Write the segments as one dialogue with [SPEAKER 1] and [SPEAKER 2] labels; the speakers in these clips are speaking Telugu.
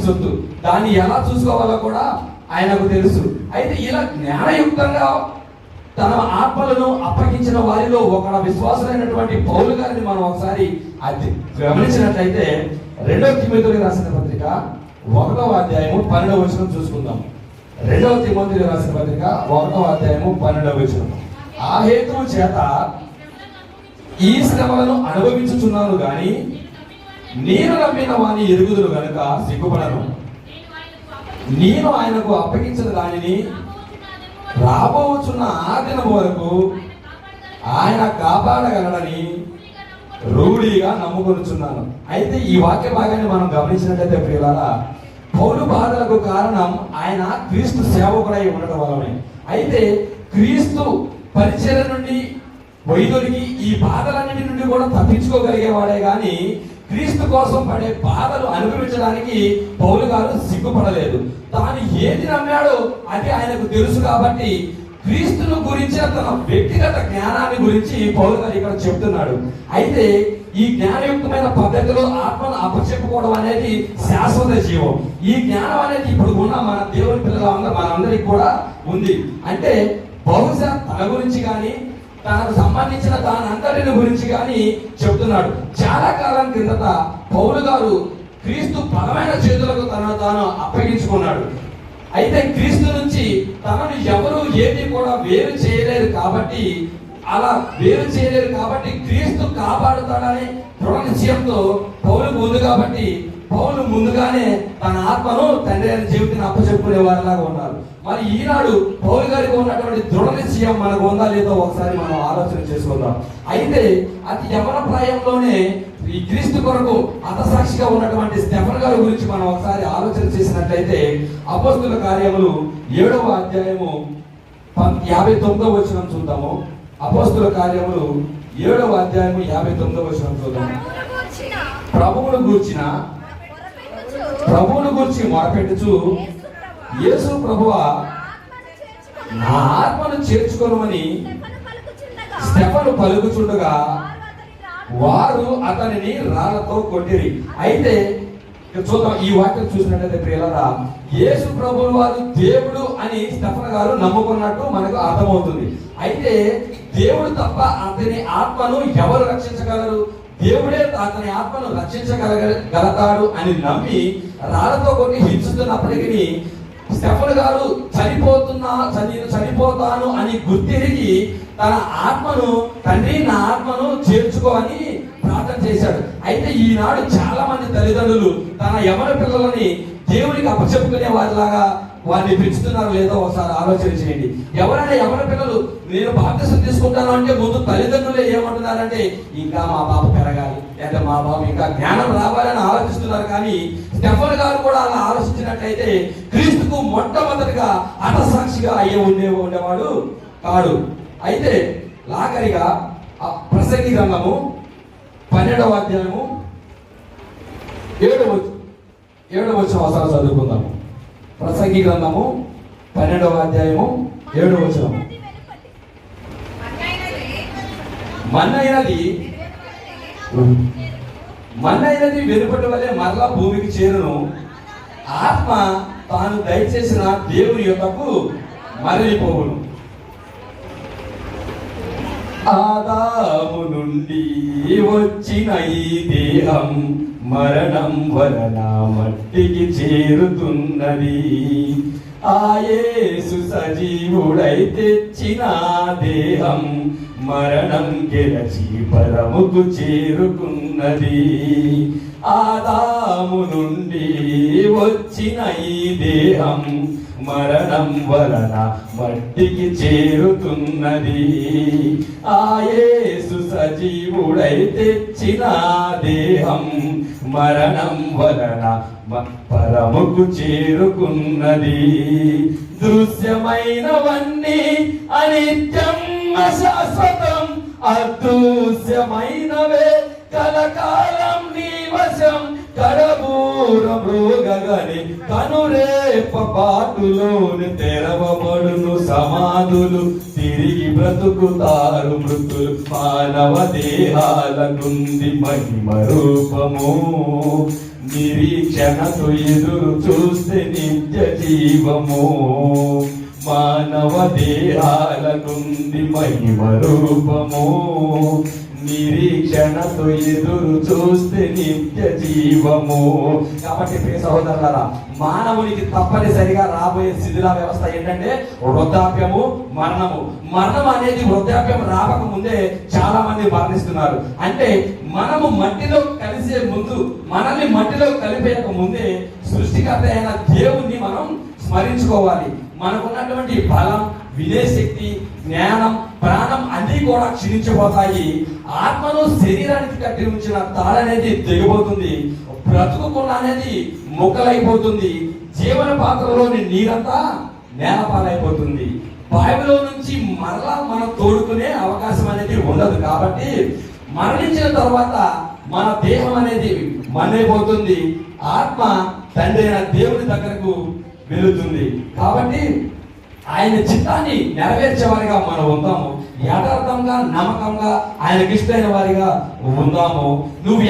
[SPEAKER 1] సొత్తు, దాన్ని ఎలా చూసుకోవాలో కూడా ఆయనకు తెలుసు. అయితే ఇలా జ్ఞానయుక్తంగా తన ఆత్మలను అప్పగించిన వారిలో ఒక విశ్వాసులైనటువంటి పౌలు గారిని మనం ఒకసారి గమనించినట్లయితే 2వ తిమోతికి రాసిన పత్రిక 1వ అధ్యాయము 12వ వచనం చూసుకుందాం. 2వ తిమోతికి రాసిన పత్రిక 1వ అధ్యాయము 12వ వచనం. ఆ హేతువు చేత ఈ శ్రమలను అనుభవించుచున్నాను గాని నేను నమ్మిన వాని ఎరుగుదురు గనుక సిగ్గుపడను. నేను ఆయనకు అప్పగించిన దానిని రాబోచున్న ఆ దినం వరకు ఆయన కాపాడగలడని రూఢిగా నమ్ముకొనుచున్నాను. అయితే ఈ వాక్య భాగాన్ని మనం గమనించినట్లయితే ప్రియులారా, పౌలు బాధలకు కారణం ఆయన క్రీస్తు సేవకుడై ఉండటం వల్లనే. అయితే క్రీస్తు పరిచర్య నుండి వైదొలిగి ఈ బాధలన్నిటి నుండి కూడా తప్పించుకోగలిగేవాడే గాని క్రీస్తు కోసం పడే బాధలు అనుభవించడానికి పౌలు గారు సిగ్గుపడలేదు. తాను ఏది నమ్మాడో అది ఆయనకు తెలుసు కాబట్టి క్రీస్తును గురించి తన వ్యక్తిగత జ్ఞానాన్ని గురించి పౌలు గారు ఇక్కడ చెప్తున్నాడు. అయితే ఈ జ్ఞానయుక్తమైన పద్ధతిలో ఆత్మను అప్పచెప్పుకోవడం అనేది శాశ్వత జీవం. ఈ జ్ఞానం అనేది ఇప్పుడు ఉన్న మన దేవుని పిల్లల మనందరికి కూడా ఉంది. అంటే బహుశా తన గురించి కానీ తనకు సంబంధించిన దానంతటిని గురించి కానీ చెప్తున్నాడు. చాలా కాలం కిందట పౌలు గారు క్రీస్తు బలమైన చేతులకు తనను తాను అప్పగించుకున్నాడు. అయితే క్రీస్తు నుంచి తనను ఎవరు ఏది కూడా వేరు చేయలేరు కాబట్టి క్రీస్తు కాపాడుతాడని దృఢ నిశ్చయంతో పౌలుకు ఉంది. కాబట్టి పౌలు ముందుగానే తన ఆత్మను తండ్రి అయిన జీవితాన్ని అప్పచెప్పుకునే వారిలాగా ఉన్నారు. మరి ఈనాడు పౌలు గారికి ఉన్నటువంటి దృఢ నిశ్చయం మనకు ఉందా లేదో ఒకసారి మనం ఆలోచన చేసుకుందాం. అయితే అతి యవన ప్రాయంలోనే ఈ క్రీస్తు కొరకు హతసాక్షిగా ఉన్నటువంటి స్టెఫన్ గారి గురించి మనం ఒకసారి ఆలోచన చేసినట్లయితే అపోస్తుల కార్యములు 7వ అధ్యాయము 59వ వచనం చూద్దాము. అపోస్తుల కార్యములు 7వ అధ్యాయము 59వ వచనం చూద్దాం. ప్రభువును గూర్చి మొరపెట్టుచు యేసు ప్రభువా నా ఆత్మను చేర్చుకొనుమని స్టెఫను పలుకుచుండగా వారు అతనిని రాళ్లతో కొట్టిరి. అయితే చూద్దాం, ఈ వాక్యం చూసినట్లయితే ప్రియులారా, యేసు ప్రభువు వారు దేవుడు అని స్టెఫన్ గారు నమ్ముకున్నట్టు మనకు అర్థమవుతుంది. అయితే దేవుడు తప్ప అతని ఆత్మను ఎవరు రక్షించగలరు? దేవుడే అతని ఆత్మను రక్షించగలగలుగుతాడు అని నమ్మి రాళ్లతో కొట్టి హింసిస్తున్నప్పటికీ స్టెఫన్ గారు చనిపోతాను అని గుర్తిరిగి తన ఆత్మను తండ్రి నా ఆత్మను చేర్చుకో అని ప్రార్థన చేశాడు. అయితే ఈనాడు చాలా మంది తల్లిదండ్రులు తన యవన పిల్లలని దేవునికి అప్పచెప్పుకునే వారిలాగా వారిని పెంచుతున్నారు లేదో ఒకసారి ఆలోచన చేయండి. ఎవరైనా యవన పిల్లలు నేను బాప్తిసం తీసుకుంటాను అంటే ముందు తల్లిదండ్రులే ఏమంటున్నారంటే ఇంకా మా బాబు పెరగాలి లేదా మా బాబు ఇంకా జ్ఞానం రావాలని ఆలోచిస్తున్నారు. కానీ స్టెఫన్ గారు కూడా అలా ఆలోచించినట్లయితే క్రీస్తుకు మొట్టమొదటిగా హతసాక్షిగా ఉండేవాడు కాడు. అయితే లాకరిగా ప్రసంగి గ్రంథము 12వ అధ్యాయము 7వ వచనం అవసరం చదువుకుందాము. ప్రసంగి గ్రంథము 12వ అధ్యాయము 7వ వచనం. మన్నైనది వెనుపటి వలె మరలా భూమికి చేరును, ఆత్మ తాను దయచేసిన దేవుని యొక్కకు మరలిపోవును. ఆదాము నుండి వచ్చిన ఈ దేహం మరణం వలన మట్టికి చేరుతున్నది. ఆ యేసు సజీవుడై తెచ్చిన దేహం మరణం గెలచి పరముకు చేరుకున్నది. ఆదాము నుండి వచ్చిన ఈ దేహం మరణం వలన మట్టికి చేరుతున్నది. ఆ యేసు సజీవుడై తెచ్చిన దేహం మరణం వలన పరముకు చేరుకున్నది. దృశ్యమైనవన్నీ అనిత్యం అశాశ్వతం, అదృశ్యమైనవే కలకాలం నీ వశం. కడబూర మృగగని కనురేప పాటులోని తెరవబడును సమాధులు, తిరిగి బ్రతుకుతారు మృతులు. మానవ దేహాలకుంది మహిమ రూపము, నిరీక్షణతో ఎదురు చూస్తే నిత్య జీవము, మానవ దేహాలకుంది మహిమ రూపము, నిరీక్షణతో ఎదురు చూస్తే నిత్య జీవము. కాబట్టి ప్రియ సహోదరులారా, మానవునికి తప్పనిసరిగా రాబోయే శిథిల వ్యవస్థ ఏంటంటే వృద్ధాప్యము, మరణము. మరణం అనేది వృద్ధాప్యం రావక ముందే చాలా మంది మరణిస్తున్నారు. అంటే మనము మట్టిలో కలిసే ముందు, మనల్ని మట్టిలో కలిపేయక ముందే సృష్టికర్త అయిన దేవుణ్ణి మనం స్మరించుకోవాలి. మనకున్నటువంటి బలం, వినేశక్తి, జ్ఞానం, ప్రాణం అన్ని కూడా క్షీణించిపోతాయి. ఆత్మను శరీరానికి కట్టి ఉంచిన తాళనేది తెగిపోతుంది. బ్రతుకుకుండా అనేది ముక్కలైపోతుంది. జీవన పాత్రలోని నీరంతా నేలపాలైపోతుంది. బావిలో నుంచి మరలా మనం తోడుకునే అవకాశం అనేది ఉండదు. కాబట్టి మరణించిన తర్వాత మన దేహం అనేది మన్నైపోతుంది. ఆత్మ తండ్రి అయిన దేవుని దగ్గరకు వెళుతుంది. కాబట్టి ఆయన చిత్తాన్ని నెరవేర్చే వారిగా మనం ఉందాము. యథార్థంగా, నమ్మకంగా ఆయనకి ఇష్టమైన వారిగా ఉందాము. నువ్వు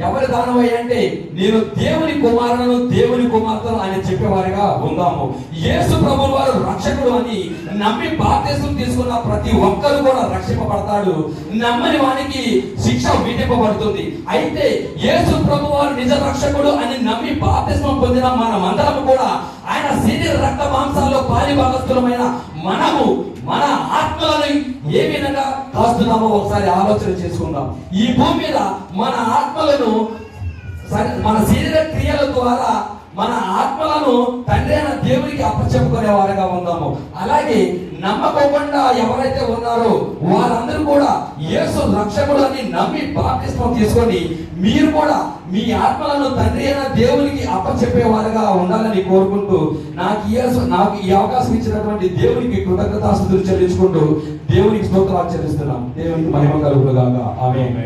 [SPEAKER 1] ఎవరి దానవై అంటే నేను దేవుని కుమారులను, దేవుని కుమార్తెను ఆయన చెప్పేవారిగా ఉందాము. యేసు ప్రభువు వారు రక్షకుడు అని నమ్మి బాప్తిసం తీసుకున్న ప్రతి ఒక్కరు కూడా రక్షింపబడతాడు. నమ్మని వానికి శిక్ష విధింపబడుతుంది. అయితే యేసు ప్రభువు వారు నిజ రక్షకుడు అని నమ్మి బాప్తిసం పొందిన మనమందరం కూడా ఆయన శరీర రక్త మాంసాల్లో పాలి భాగస్థులమైన మనము మన ఆత్మలను ఏ విధంగా కాస్తున్నామో ఒకసారి ఆలోచన చేసుకుందాం. ఈ భూమి మీద మన ఆత్మలను, మన శరీర క్రియల ద్వారా మన ఆత్మలను తండ్రి అయిన దేవునికి అప్పచెప్పుకునే వారిగా ఉందాము. అలాగే నమ్మకోకుండా ఎవరైతే ఉన్నారో వారందరూ కూడా యేసు రక్షకుడు అని నమ్మి బాప్తిస్మం తీసుకొని మీరు కూడా మీ ఆత్మలను తండ్రి అయిన దేవునికి అప్పచెప్పే వారిగా ఉండాలని కోరుకుంటూ నాకు ఈ అవకాశం ఇచ్చినటువంటి దేవునికి కృతజ్ఞతాస్తుతులు చెల్లించుకుంటూ దేవునికి స్తోత్రాలు చెల్లిస్తున్నాం. దేవునికి మహిమ కలుగును గాక. ఆమేన్.